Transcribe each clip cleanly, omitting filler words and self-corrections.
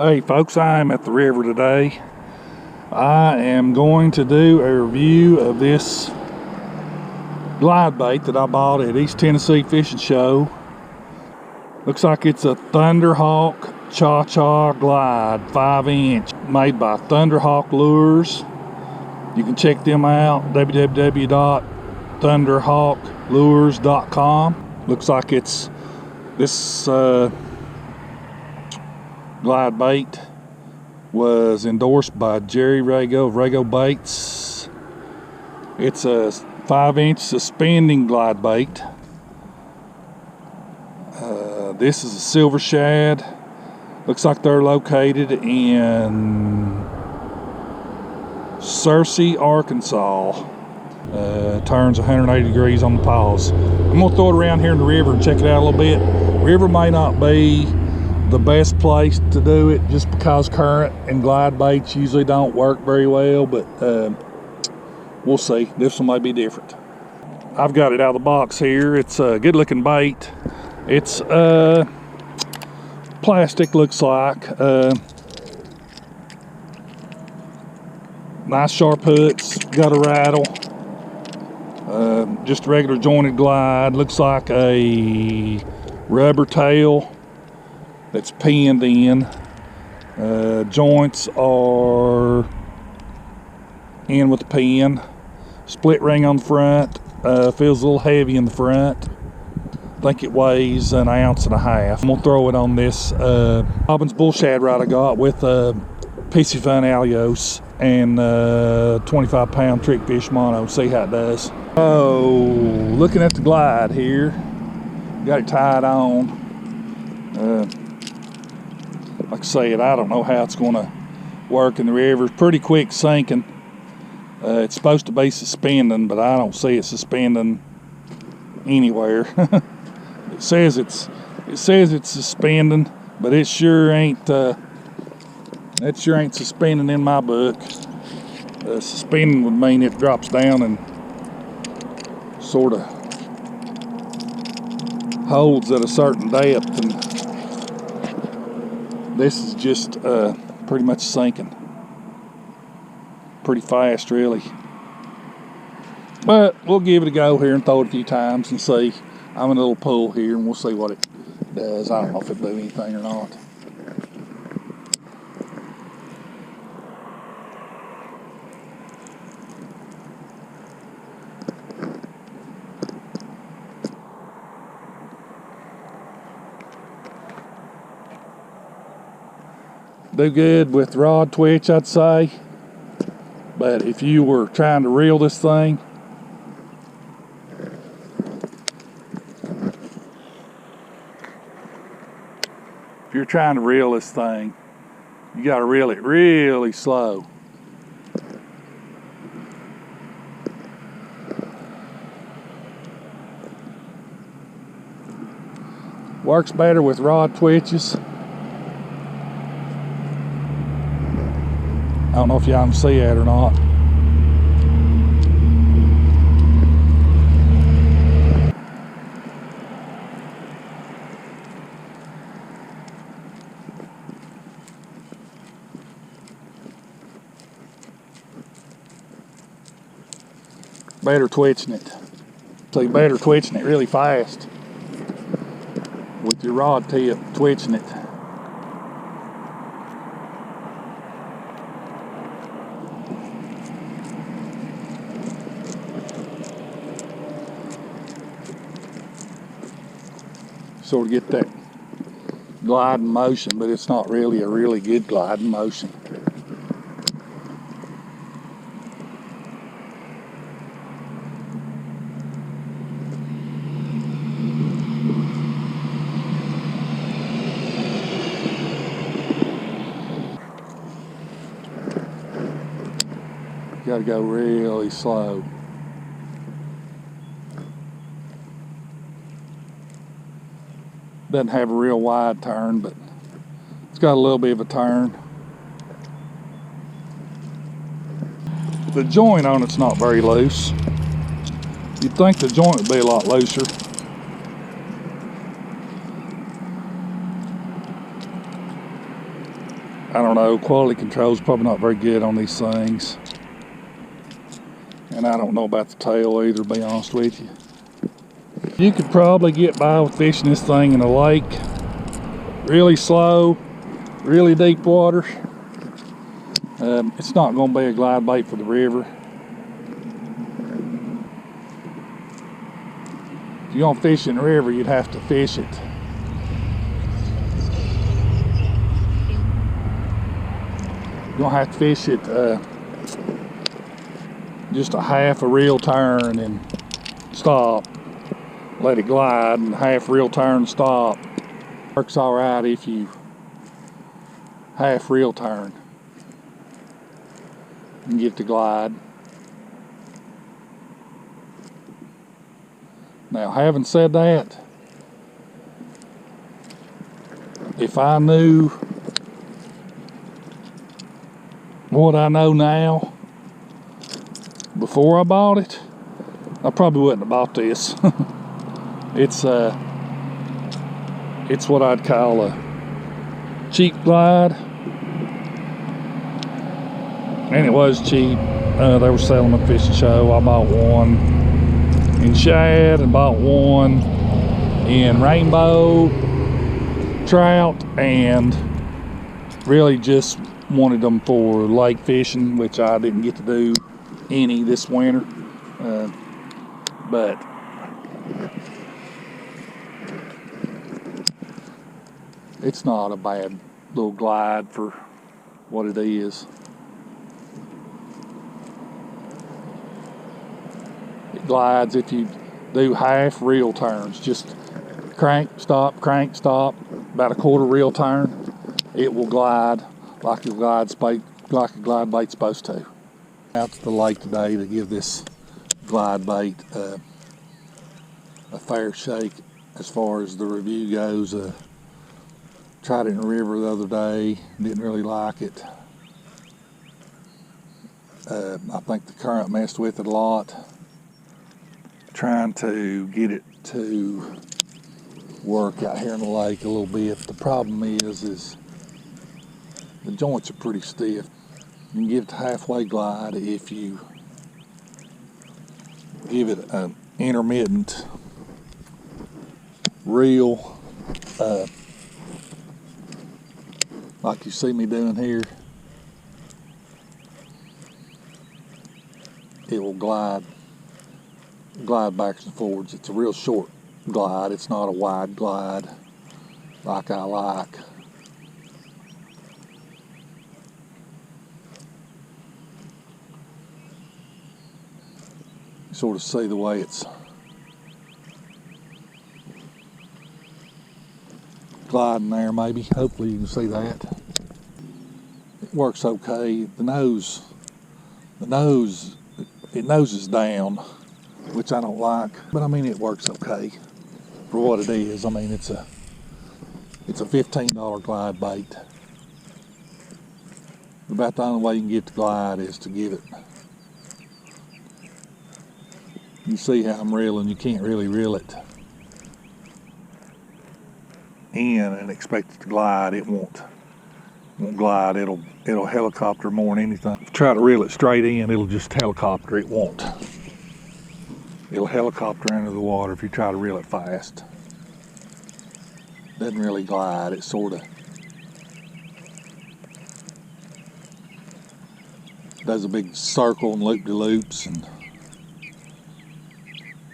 Hey folks, I am at the river today. I am going to do a review of this glide bait that I bought at East Tennessee Fishing Show. Looks like it's a Thunderhawk Cha-Cha Glide 5-inch made by Thunderhawk Lures. You can check them out, www.thunderhawklures.com. Looks like it's this glide bait was endorsed by Jerry Rago of Rago Baits. It's a 5-inch suspending glide bait. This is a Silver Shad. Looks like they're located in Searcy, Arkansas. Turns 180 degrees on the paws. I'm gonna throw it around here in the river and check it out a little bit. River may not be the best place to do it just because current and glide baits usually don't work very well, but we'll see. This one might be different. I've got it out of the box here. It's a good looking bait. It's plastic, looks like. Nice sharp hooks, got a rattle. Just a regular jointed glide. Looks like a rubber tail that's pinned in. Joints are in with the pin. Split ring on the front. Feels a little heavy in the front. I think it weighs 1.5 ounces. I'm gonna throw it on this Robbins bull shad rod I got with PC Fun Alios and 25-pound trick fish mono. See how it does. Oh, looking at the glide here. Got it tied on. Like I said, I don't know how it's gonna work in the river. It's pretty quick sinking. It's supposed to be suspending, but I don't see it suspending anywhere. It says it's suspending, but it sure ain't. It sure ain't suspending in my book. Suspending would mean it drops down and sort of holds at a certain depth, and this is just pretty much sinking. Pretty fast, really. But we'll give it a go here and throw it a few times and see. I'm in a little pool here and we'll see what it does. I don't know if it'll do anything or not. Do good with rod twitch, I'd say. But if you were trying to reel this thing, you gotta reel it really slow. Works better with rod twitches. I don't know if y'all can see that or not. Better twitching it. So you better twitching it really fast with your rod tip, twitching it. Sort of get that gliding motion, but it's not really a really good gliding motion. You gotta go really slow. Doesn't have a real wide turn, but it's got a little bit of a turn. The joint on it's not very loose. You'd think the joint would be a lot looser. don't know, quality control is probably not very good on these things. And I don't know about the tail either, to be honest with you. You could probably get by with fishing this thing in a lake, really slow, really deep water. It's not going to be a glide bait for the river. If you're going to fish in the river, you'd have to fish it. You're going to have to fish it just a half a reel turn and stop. Let it glide and half reel turn, stop. Works all right if you half reel turn and get to glide. Now, having said that, if I knew what I know now before I bought it, I probably wouldn't have bought this. It's what I'd call a cheap glide, and it was cheap. They were selling them at Fish and Show. I bought one in shad and bought one in rainbow trout, and really just wanted them for lake fishing, which I didn't get to do any this winter. But it's not a bad little glide for what it is. It glides if you do half reel turns. Just crank, stop, about a quarter reel turn. It will glide like a glide bait's supposed to. Out to the lake today to give this glide bait a fair shake as far as the review goes. Tried it in the river the other day, didn't really like it. I think the current messed with it a lot. Trying to get it to work out here in the lake a little bit. The problem is the joints are pretty stiff. You can get it to halfway glide if you give it an intermittent reel, like you see me doing here. It will glide backwards and forwards. It's a real short glide. It's not a wide glide like I like. You sort of see the way it's gliding there, maybe. Hopefully you can see that. It works okay. The nose, it noses down, which I don't like, but I mean, it works okay for what it is. I mean, it's a $15 glide bait. About the only way you can get the glide is to give it. You see how I'm reeling, you can't really reel it in and expect it to glide. It won't glide. It'll helicopter more than anything. If you try to reel it straight in, it'll just helicopter. It won't. It'll helicopter into the water if you try to reel it fast. Doesn't really glide. It sort of does a big circle and loop-de-loops, and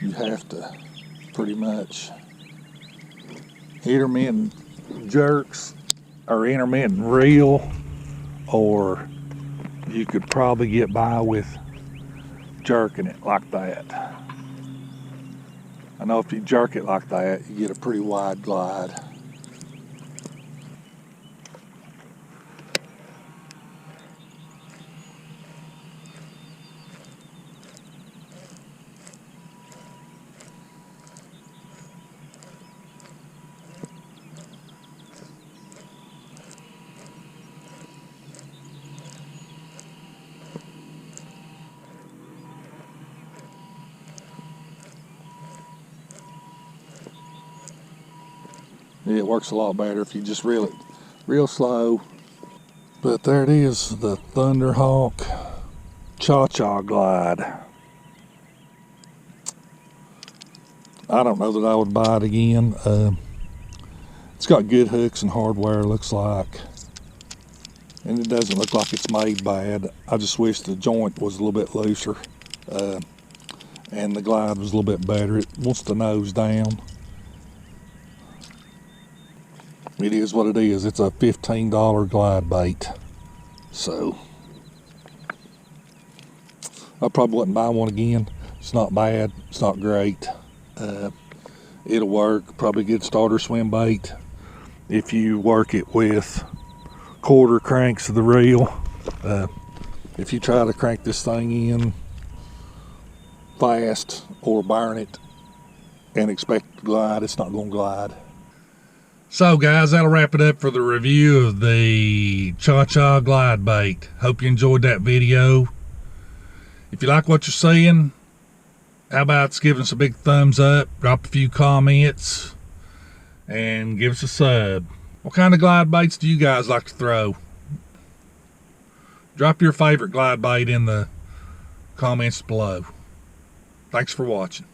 you have to pretty much intermittent jerks or intermittent reel, or you could probably get by with jerking it like that. I know if you jerk it like that, you get a pretty wide glide. It works a lot better if you just reel it real slow But there it is, the Thunderhawk Cha-Cha Glide. I don't know that I would buy it again. It's got good hooks and hardware, looks like. And it doesn't look like it's made bad. I just wish the joint was a little bit looser. And the glide was a little bit better. It wants the nose down. It is what it is. It's a $15 glide bait. So I probably wouldn't buy one again. It's not bad. It's not great. It'll work. Probably a good starter swim bait if you work it with quarter cranks of the reel. If you try to crank this thing in fast or burn it and expect to glide, it's not going to glide. So guys, that'll wrap it up for the review of the Cha-Cha glide bait. Hope you enjoyed that video. If you like what you're seeing, how about giving us a big thumbs up, drop a few comments, and give us a sub. What kind of glide baits do you guys like to throw? Drop your favorite glide bait in the comments below. Thanks for watching.